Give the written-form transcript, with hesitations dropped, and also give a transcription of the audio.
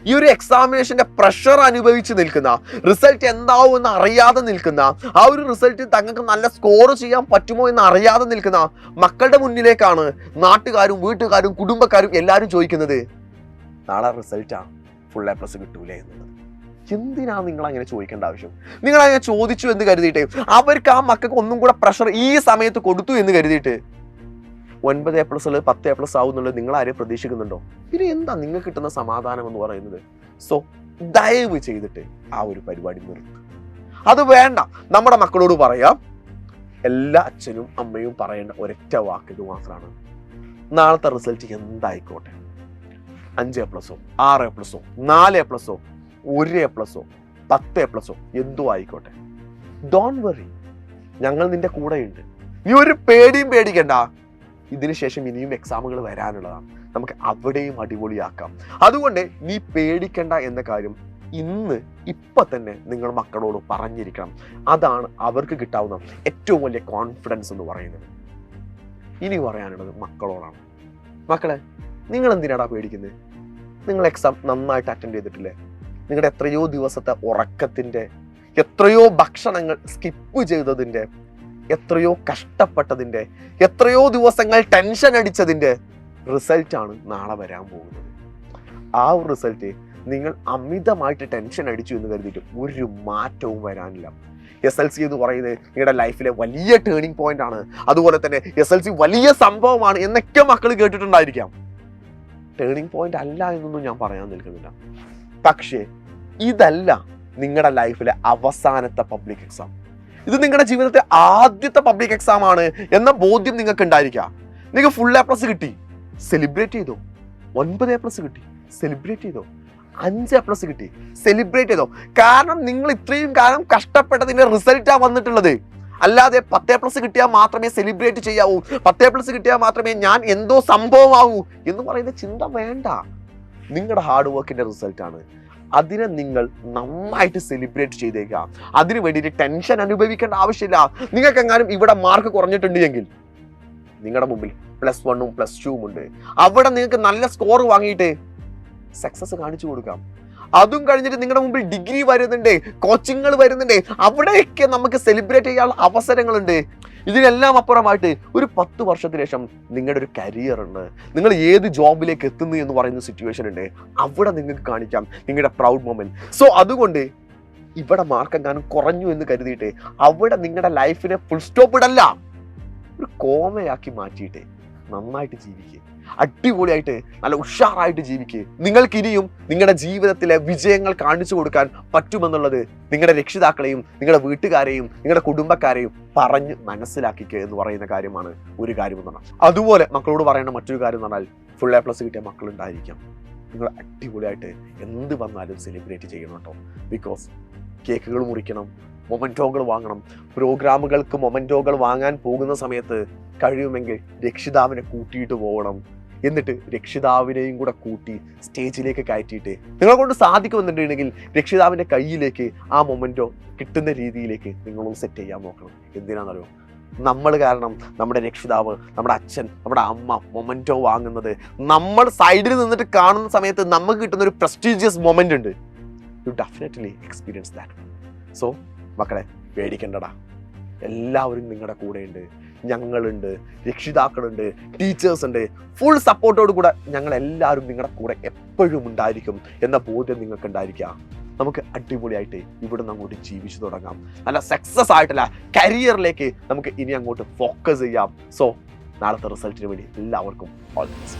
ഈ ഒരു എക്സാമിനേഷന്റെ പ്രഷർ അനുഭവിച്ച് നിൽക്കുന്ന, റിസൾട്ട് എന്താവും എന്ന് അറിയാതെ നിൽക്കുന്ന, ആ ഒരു റിസൾട്ട് തങ്ങൾക്ക് നല്ല സ്കോർ ചെയ്യാൻ പറ്റുമോ എന്ന് അറിയാതെ നിൽക്കുന്ന മക്കളുടെ മുന്നിലേക്കാണ് നാട്ടുകാരും വീട്ടുകാരും കുടുംബക്കാരും എല്ലാവരും ചോദിക്കുന്നത്, നാളെ റിസൾട്ടാണ് ഫുൾ A+ കിട്ടൂലേ എന്നുള്ളത്. എന്തിനാ നിങ്ങൾ അങ്ങനെ ചോദിക്കേണ്ട ആവശ്യം? നിങ്ങൾ അങ്ങനെ ചോദിച്ചു എന്ന് കരുതിയിട്ട് അവർക്ക് ആ മക്കൾക്ക് ഒന്നും കൂടെ പ്രഷർ ഈ സമയത്ത് കൊടുത്തു എന്ന് കരുതിയിട്ട് 9 A+, 10 A+ ആവും എന്നുള്ളത് നിങ്ങൾ ആരെയും പ്രതീക്ഷിക്കുന്നുണ്ടോ? പിന്നെ എന്താ നിങ്ങൾക്ക് കിട്ടുന്ന സമാധാനം എന്ന് പറയുന്നത്? സോ ദയവ് ചെയ്തിട്ട് ആ ഒരു പരിപാടി നിർത്തും. അത് വേണ്ട. നമ്മുടെ മക്കളോട് പറയാം, എല്ലാ അച്ഛനും അമ്മയും പറയേണ്ട ഒരൊറ്റ വാക്ക് ഇത് മാത്രമാണ്, നാളത്തെ result എന്തായിക്കോട്ടെ, 5 A+, 6 A+, 4 A+, 1 A+, 10 A+, എന്തോ ആയിക്കോട്ടെ, ഡോണ്ട് വറി, ഞങ്ങൾ നിന്റെ കൂടെയുണ്ട്. നീ ഒരു പേടിയും പേടിക്കണ്ട. ഇതിനു ശേഷം ഇനിയും എക്സാമുകൾ വരാനുള്ളതാണ്. നമുക്ക് അവിടെയും അടിപൊളിയാക്കാം. അതുകൊണ്ട് നീ പേടിക്കണ്ട എന്ന കാര്യം ഇപ്പൊ തന്നെ നിങ്ങൾ മക്കളോട് പറഞ്ഞിരിക്കണം. അതാണ് അവർക്ക് കിട്ടാവുന്ന ഏറ്റവും വലിയ കോൺഫിഡൻസ് എന്ന് പറയുന്നത്. ഇനി പറയാനുള്ളത് മക്കളോടാണ്. മക്കളെ, നിങ്ങൾ എന്തിനാടാ പേടിക്കുന്നത്? നിങ്ങൾ എക്സാം നന്നായിട്ട് അറ്റൻഡ് ചെയ്തിട്ടില്ലേ? നിങ്ങളുടെ എത്രയോ ദിവസത്തെ ഉറക്കത്തിന്റെ, എത്രയോ ഭക്ഷണങ്ങൾ സ്കിപ്പ് ചെയ്തതിന്റെ, എത്രയോ കഷ്ടപ്പെട്ടതിന്റെ, എത്രയോ ദിവസങ്ങൾ ടെൻഷൻ അടിച്ചതിന്റെ റിസൾട്ടാണ് നാളെ വരാൻ പോകുന്നത്. ആ ഒരു റിസൾട്ട് നിങ്ങൾ അമിതമായിട്ട് ടെൻഷൻ അടിച്ചു എന്ന് കരുതിയിട്ട് ഒരു മാറ്റവും വരാനില്ല. SLC എന്ന് പറയുന്നത് നിങ്ങളുടെ ലൈഫിലെ വലിയ ടേണിംഗ് പോയിന്റ് ആണ്. അതുപോലെ തന്നെ SLC വലിയ സംഭവമാണ് എന്നൊക്കെ മക്കൾ കേട്ടിട്ടുണ്ടായിരിക്കാം. ടേണിംഗ് പോയിന്റ് അല്ല എന്നൊന്നും ഞാൻ പറയാൻ നിൽക്കുന്നില്ല. പക്ഷേ ഇതല്ല നിങ്ങളുടെ ലൈഫിലെ അവസാനത്തെ പബ്ലിക് എക്സാം. ഇത് നിങ്ങളുടെ ജീവിതത്തിലെ ആദ്യത്തെ പബ്ലിക് എക്സാം ആണ് എന്ന ബോധ്യം നിങ്ങൾക്ക് ഉണ്ടായിരിക്കാം. നിങ്ങൾക്ക് ഫുൾ A+ കിട്ടി, സെലിബ്രേറ്റ് ചെയ്തോ. 9 A+ കിട്ടി, സെലിബ്രേറ്റ് ചെയ്തോ. 5 A+ കിട്ടി, സെലിബ്രേറ്റ് ചെയ്തോ. കാരണം നിങ്ങൾ ഇത്രയും കാലം കഷ്ടപ്പെട്ടതിന്റെ റിസൾട്ടാണ് വന്നിട്ടുള്ളത്. അല്ലാതെ 10 A+ കിട്ടിയാൽ മാത്രമേ സെലിബ്രേറ്റ് ചെയ്യാവൂ, 10 A+ കിട്ടിയാൽ മാത്രമേ ഞാൻ എന്തോ സംഭവമാവൂ എന്ന് പറയുന്ന ചിന്ത വേണ്ട. നിങ്ങളുടെ ഹാർഡ് വർക്കിന്റെ റിസൾട്ടാണ്. അതിനെ നിങ്ങൾ നന്നായിട്ട് സെലിബ്രേറ്റ് ചെയ്തേക്കാം. അതിനു വേണ്ടിയിട്ട് ടെൻഷൻ അനുഭവിക്കേണ്ട ആവശ്യമില്ല. നിങ്ങൾക്ക് എങ്ങാനും ഇവിടെ മാർക്ക് കുറഞ്ഞിട്ടുണ്ട് എങ്കിൽ നിങ്ങളുടെ മുമ്പിൽ +1ഉം +2ഉം ഉണ്ട്. അവിടെ നിങ്ങൾക്ക് നല്ല സ്കോർ വാങ്ങിയിട്ട് സക്സസ് കാണിച്ചു കൊടുക്കാം. അതും കഴിഞ്ഞിട്ട് നിങ്ങളുടെ മുമ്പിൽ ഡിഗ്രി വരുന്നുണ്ട്, കോച്ചിങ്ങുകൾ വരുന്നുണ്ട്. അവിടെയൊക്കെ നമുക്ക് സെലിബ്രേറ്റ് ചെയ്യാനുള്ള അവസരങ്ങളുണ്ട്. ഇതിനെല്ലാം അപ്പുറമായിട്ട് ഒരു 10 വർഷത്തിന് ശേഷം നിങ്ങളുടെ ഒരു കരിയർ ഉണ്ട്, നിങ്ങൾ ഏത് ജോബിലേക്ക് എത്തുന്നു എന്ന് പറയുന്ന സിറ്റുവേഷൻ ഉണ്ട്. അവിടെ നിങ്ങൾക്ക് കാണിക്കാം നിങ്ങളുടെ പ്രൗഡ് മൊമെന്റ്. സോ അതുകൊണ്ട് ഇവിടെ മാർക്ക് എങ്ങാനും കുറഞ്ഞു എന്ന് കരുതിയിട്ട് അവിടെ നിങ്ങളുടെ ലൈഫിനെ ഫുൾ സ്റ്റോപ്പ് ഇടല്ല, ഒരു കോമയാക്കി മാറ്റിയിട്ട് നന്നായിട്ട് ജീവിക്കുക, അടിപൊളിയായിട്ട് നല്ല ഉഷാറായിട്ട് ജീവിക്കുക. നിങ്ങൾക്ക് ഇനിയും നിങ്ങളുടെ ജീവിതത്തിലെ വിജയങ്ങൾ കാണിച്ചു കൊടുക്കാൻ പറ്റുമെന്നുള്ളത് നിങ്ങളുടെ രക്ഷിതാക്കളെയും നിങ്ങളുടെ വീട്ടുകാരെയും നിങ്ങളുടെ കുടുംബക്കാരെയും പറഞ്ഞ് മനസ്സിലാക്കിക്കുക എന്ന് പറയുന്ന കാര്യമാണ് ഒരു കാര്യം എന്ന് പറഞ്ഞാൽ. അതുപോലെ മക്കളോട് പറയേണ്ട മറ്റൊരു കാര്യം എന്ന് പറഞ്ഞാൽ, ഫുൾ A+ കിട്ടിയ മക്കളുണ്ടായിരിക്കാം. നിങ്ങൾ അടിപൊളിയായിട്ട് എന്ത് വന്നാലും സെലിബ്രേറ്റ് ചെയ്യണം കേട്ടോ. ബിക്കോസ് കേക്കുകൾ മുറിക്കണം, മൊമെന്റോകൾ വാങ്ങണം. പ്രോഗ്രാമുകൾക്ക് മൊമെന്റോകൾ വാങ്ങാൻ പോകുന്ന സമയത്ത് കഴിയുമെങ്കിൽ രക്ഷിതാവിനെ കൂട്ടിയിട്ട് പോകണം. എന്നിട്ട് രക്ഷിതാവിനെയും കൂടെ കൂട്ടി സ്റ്റേജിലേക്ക് കയറ്റിയിട്ട് നിങ്ങളെ കൊണ്ട് സാധിക്കുമെന്നുണ്ടെങ്കിൽ രക്ഷിതാവിൻ്റെ കയ്യിലേക്ക് ആ മൊമെന്റോ കിട്ടുന്ന രീതിയിലേക്ക് നിങ്ങളൊന്ന് സെറ്റ് ചെയ്യാൻ നോക്കണം. എന്തിനാണെന്നറിയോ? നമ്മൾ കാരണം നമ്മുടെ രക്ഷിതാവ്, നമ്മുടെ അച്ഛൻ, നമ്മുടെ അമ്മ മൊമെന്റോ വാങ്ങുന്നത് നമ്മൾ സൈഡിൽ നിന്നിട്ട് കാണുന്ന സമയത്ത് നമുക്ക് കിട്ടുന്ന ഒരു പ്രസ്റ്റീജിയസ് മൊമെന്റ് ഉണ്ട്. You definitely experience that. So മക്കളെ, പേടിക്കണ്ടടാ. എല്ലാവരും നിങ്ങളുടെ കൂടെയുണ്ട്. ഞങ്ങളുണ്ട്, രക്ഷിതാക്കളുണ്ട്, ടീച്ചേഴ്സ് ഉണ്ട്. ഫുൾ സപ്പോർട്ടോട് കൂടെ ഞങ്ങൾ എല്ലാവരും നിങ്ങളുടെ കൂടെ എപ്പോഴും ഉണ്ടായിരിക്കും എന്ന ബോധ്യം നിങ്ങൾക്ക് ഉണ്ടായിരിക്കുക. നമുക്ക് അടിപൊളിയായിട്ട് ഇവിടെ നിന്ന് അങ്ങോട്ട് ജീവിച്ചു തുടങ്ങാം. നല്ല സക്സസ് ആയിട്ടുള്ള കരിയറിലേക്ക് നമുക്ക് ഇനി അങ്ങോട്ട് ഫോക്കസ് ചെയ്യാം. സോ നാളത്തെ റിസൾട്ടിന് വേണ്ടി എല്ലാവർക്കും ഓൾ ദി ബെസ്റ്റ്.